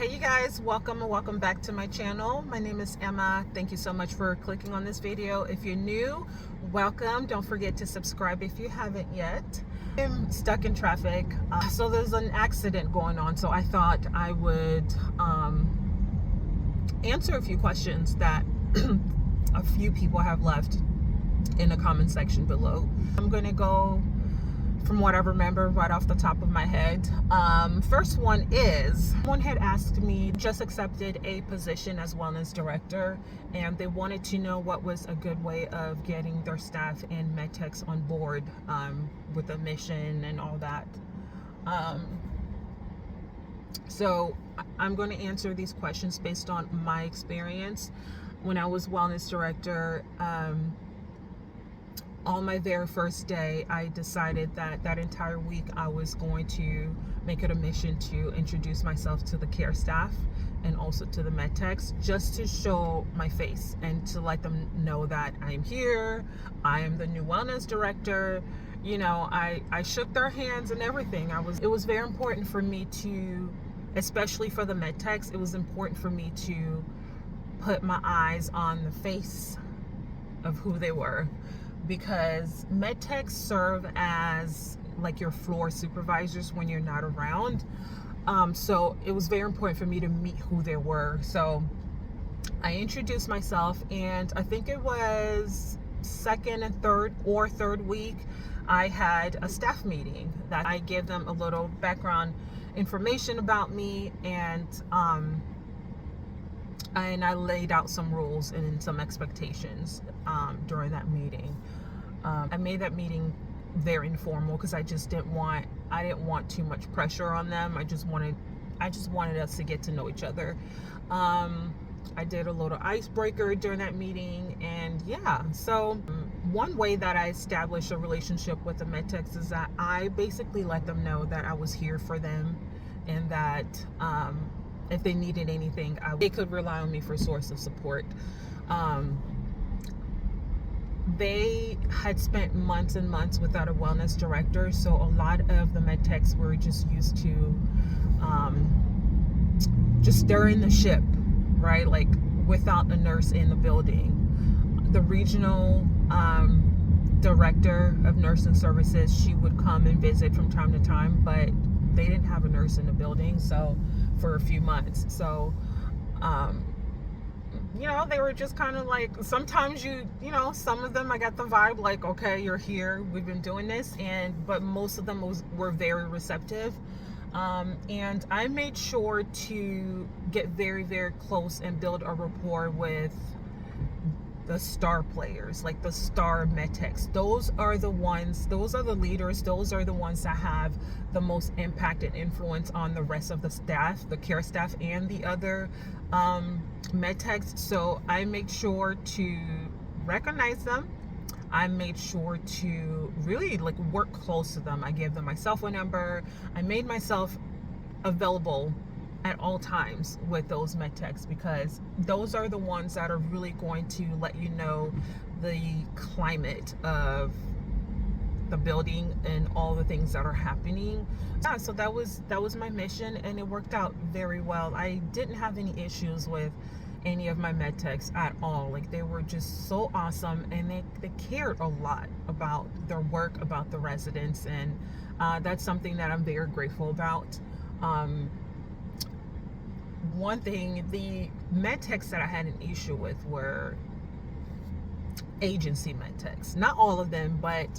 Hey you guys, welcome back to my channel. My name is Emma. Thank you so much for clicking on this video. If you're new, welcome. Don't forget to subscribe if you haven't yet. I'm stuck in traffic, so there's an accident going on, so I thought I would answer a few questions that a few people have left in the comment section below. I'm gonna go from what I remember right off the top of my head. First one is, someone had asked me, just accepted a position as wellness director, and they wanted to know what was a good way of getting their staff and medtechs on board with the mission and all that. So I'm going to answer these questions based on my experience. When I was wellness director, on my very first day, I decided that entire week I was going to make it a mission to introduce myself to the care staff and also to the med techs, just to show my face and to let them know that I'm here. I am the new wellness director. You know, I shook their hands and everything. It was very important for me to, especially for the med techs, it was important for me to put my eyes on the face of who they were, because med techs serve as like your floor supervisors when you're not around. So it was very important for me to meet who they were. So I introduced myself, and I think it was second and third week, I had a staff meeting that I gave them a little background information about me, and I laid out some rules and some expectations during that meeting. I made that meeting very informal because I didn't want too much pressure on them. I just wanted us to get to know each other. I did a little icebreaker during that meeting, and yeah. So one way that I established a relationship with the med techs is that I basically let them know that I was here for them, and that if they needed anything, they could rely on me for a source of support. They had spent months and months without a wellness director, so a lot of the med techs were just used to just stirring the ship, right? Like without a nurse in the building. The regional director of nursing services, she would come and visit from time to time, but they didn't have a nurse in the building, so for a few months. So you know, they were just kind of like, sometimes you know, some of them I got the vibe like, okay, you're here, we've been doing this, but most of them were very receptive. And I made sure to get very, very close and build a rapport with the star players, like the star med techs. Those are the leaders, those are the ones that have the most impact and influence on the rest of the staff, the care staff, and the other med techs. So I made sure to recognize them. I made sure to really like work close to them. I gave them my cell phone number. I made myself available at all times with those med techs, because those are the ones that are really going to let you know the climate of the building and all the things that are happening. Yeah, so that was my mission, and it worked out very well. I didn't have any issues with any of my med techs at all. Like, they were just so awesome, and they cared a lot about their work, about the residents, and that's something that I'm very grateful about. One thing, the med techs that I had an issue with were agency med techs. Not all of them, but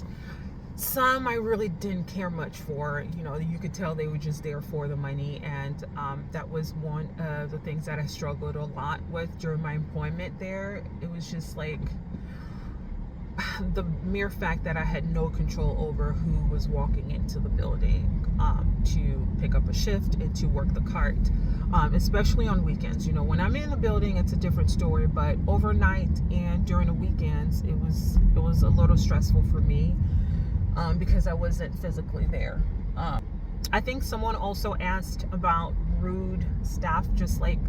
some I really didn't care much for. You know, you could tell they were just there for the money, and that was one of the things that I struggled a lot with during my employment there. It was just like the mere fact that I had no control over who was walking into the building to pick up a shift and to work the cart, especially on weekends. You know, when I'm in the building, it's a different story, but overnight and during the weekends, it was a little stressful for me because I wasn't physically there. I think someone also asked about rude staff, just like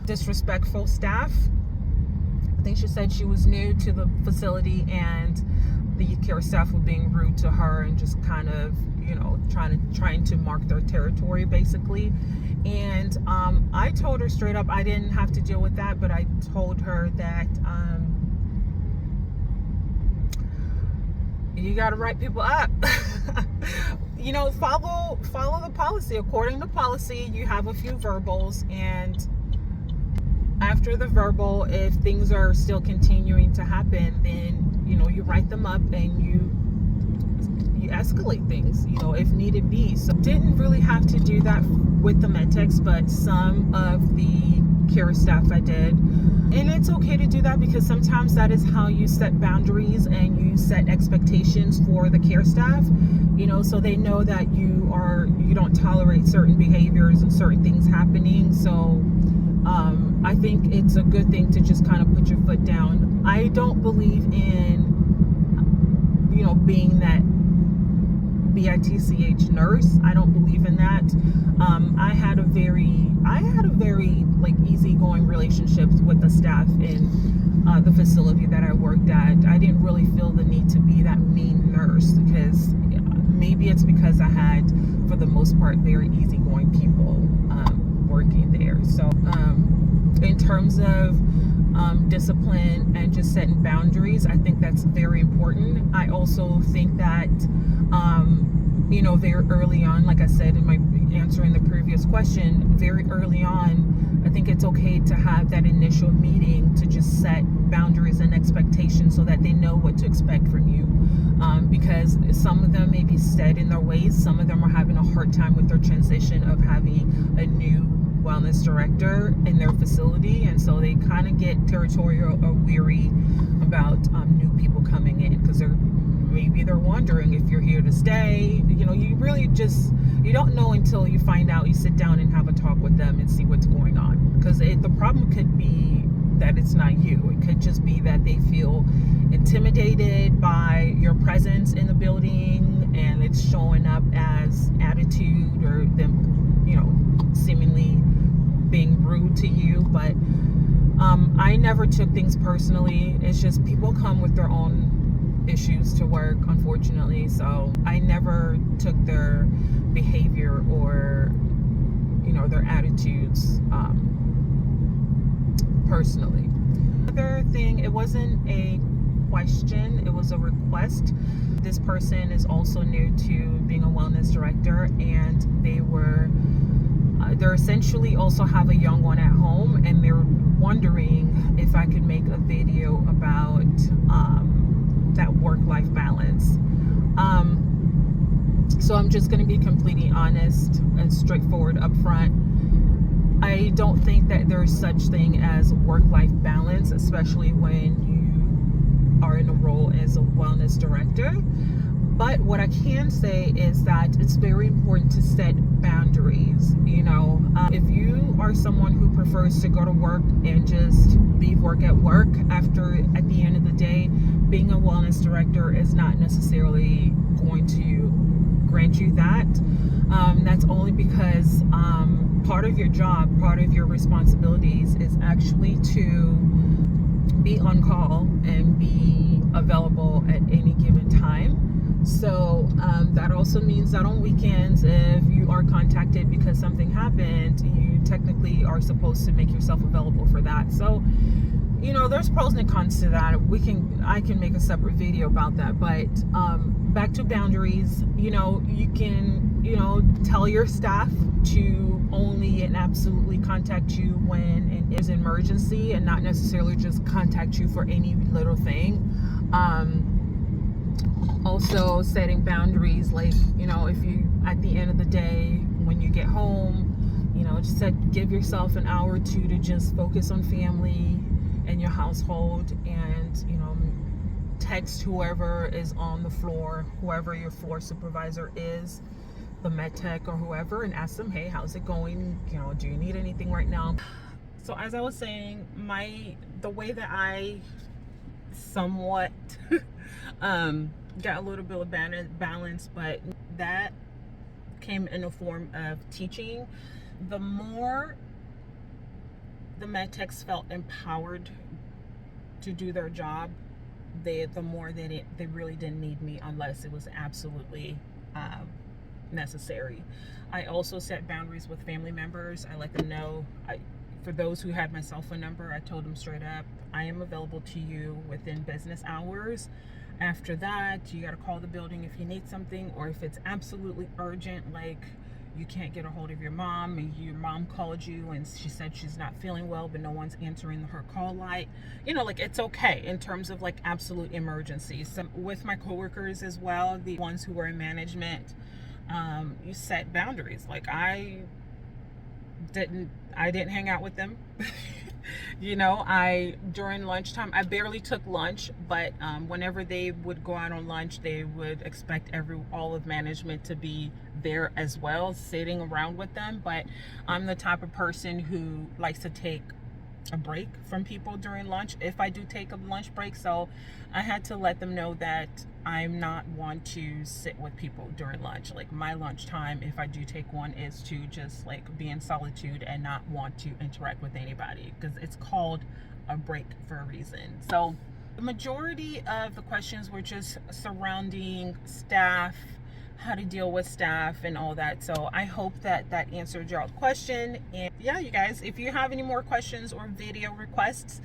disrespectful staff. I think she said she was new to the facility, and the care staff were being rude to her and just kind of, you know, trying to mark their territory basically. And I told her straight up I didn't have to deal with that, but I told her that you got to write people up. You know, follow the policy. According to policy, you have a few verbals, and after the verbal, if things are still continuing to happen, then, you know, you write them up and you escalate things, you know, if needed be. So didn't really have to do that with the med techs, but some of the care staff I did. And it's okay to do that, because sometimes that is how you set boundaries and you set expectations for the care staff, you know, so they know that you don't tolerate certain behaviors and certain things happening. So I think it's a good thing to just kind of put your foot down. I don't believe in, you know, being that BITCH nurse. I don't believe in that. I had a very like easygoing relationships with the staff in the facility that I worked at. I didn't really feel the need to be that mean nurse, because maybe it's because I had, for the most part, very easygoing people working there. So in terms of discipline and just setting boundaries, I think that's very important. I also think that you know, very early on, like I said in my answering the previous question, very early on, I think it's okay to have that initial meeting to just set boundaries and expectations so that they know what to expect from you. Because some of them may be set in their ways. Some of them are having a hard time with their transition of having a new wellness director in their facility, and so they kind of get territorial or weary about new people coming in, because maybe they're wondering if you're here to stay. You know, you really just, you don't know until you find out. You sit down and have a talk with them and see what's going on, because the problem could be that it's not you. It could just be that they feel intimidated by your presence in the building, and it's showing up as attitude, or them, you know, seemingly being rude to you. But I never took things personally. It's just people come with their own issues to work, unfortunately. So I never took their behavior or, you know, their attitudes personally. Another thing, it wasn't a question, it was a request. This person is also new to being a wellness director, and they're essentially also have a young one at home, and they're wondering if I could make a video about that work-life balance. So I'm just going to be completely honest and straightforward up front. I don't think that there's such thing as work-life balance, especially when you are in a role as a wellness director. But what I can say is that it's very important to set boundaries. You know, if you are someone who prefers to go to work and just leave work at work, at the end of the day, being a wellness director is not necessarily going to grant you that. That's only because part of your job, part of your responsibilities is actually to be on call and be available at any given time. So that also means that on weekends, if you are contacted because something happened, you technically are supposed to make yourself available for that. So, you know, there's pros and cons to that. I can make a separate video about that. But back to boundaries, you know, you can, you know, tell your staff to only and absolutely contact you when it is an emergency, and not necessarily just contact you for any little thing. Also setting boundaries, like, you know, if you, at the end of the day, when you get home, you know, just give yourself an hour or two to just focus on family and your household, and, you know, text whoever is on the floor, whoever your floor supervisor is, the med tech or whoever, and ask them, hey, how's it going? You know, do you need anything right now? So as I was saying, the way that I somewhat got a little bit of balance, but that came in a form of teaching. The more the med techs felt empowered to do their job, the more that they really didn't need me, unless it was absolutely necessary. I also set boundaries with family members. I let them know, for those who had my cell phone number, I told them straight up, I am available to you within business hours. After that, you got to call the building if you need something, or if it's absolutely urgent, like you can't get a hold of your mom and your mom called you and she said she's not feeling well, but no one's answering her call light. Like, it's okay in terms of like absolute emergencies. So with my coworkers as well, the ones who were in management, you set boundaries. Like, I didn't hang out with them. I during lunchtime, I barely took lunch, but whenever they would go out on lunch, they would expect all of management to be there as well, sitting around with them. But I'm the type of person who likes to take a break from people during lunch if I do take a lunch break. So I had to let them know that I'm not one to sit with people during lunch. Like, my lunchtime, if I do take one, is to just like be in solitude and not want to interact with anybody, because it's called a break for a reason. So the majority of the questions were just surrounding staff, how to deal with staff and all that. So I hope that answered your question. And yeah, you guys, if you have any more questions or video requests,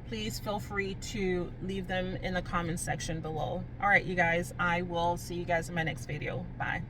please feel free to leave them in the comments section below. All right, you guys, I will see you guys in my next video. Bye.